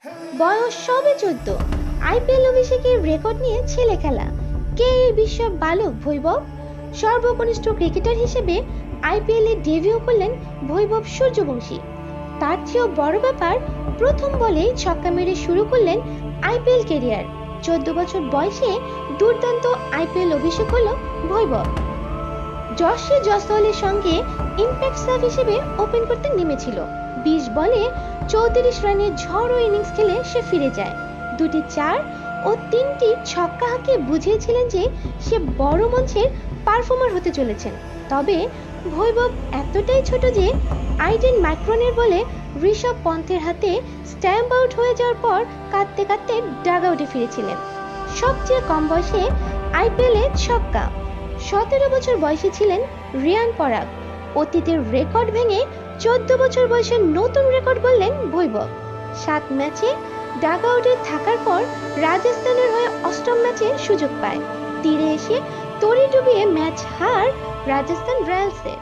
বয়স সবে 14, আইপিএল অভিষেকের রেকর্ড নিয়ে ছেলে খেলা। কে এই বিশ্ব বালক ভৈভব? সর্বকনিষ্ঠ ক্রিকেটার হিসেবে আইপিএল এ ডেবিউ করলেন ভৈভব সূর্যবংশী। তার চেয়েও বড় ব্যাপার, প্রথম বলেই ছক্কা মেরে শুরু করলেন আইপিএল ক্যারিয়ার। 14 বছর বয়সে দুর্দান্ত আইপিএল অভিষেক হলো ভৈভব। জশে জসওয়ালের সঙ্গে ইম্প্যাক্ট সাব হিসেবে ওপেন করতে নেমেছিল। 20 বলে 34 রানের ঝড়ো ইনিংস খেলে সে ফিরে যায়। 2টি 4 ও 3টি ছক্কা হাঁকিয়ে বুঝিয়েছিলেন যে সে বড় মঞ্চের পারফর্মার হতে চলেছেন। তবে ভৈভব এতটাই ছোট যে আইডেন ম্যাক্রনের বলে ঋষভ পন্থের হাতে স্ট্যাম্প আউট হয়ে যাওয়ার পর কাঁদতে কাঁদতে ডাগ আউটে ফিরেছিলেন। সবচেয়ে কম বয়সে আইপিএল এ ছক্কা। 17 বছর বয়সে ছিলেন রিয়ান পরাগ। অতীতের রেকর্ড ভেঙে 14 বছর বয়সে নতুন রেকর্ড গড়লেন ভৈভব। 7 ম্যাচে ডাগ আউটে থাকার পর রাজস্থানের হয়ে অষ্টম ম্যাচে সুযোগ পায়। তীরে এসে তড়ি ডুবিয়ে ম্যাচ হার রাজস্থান রয়্যালসের।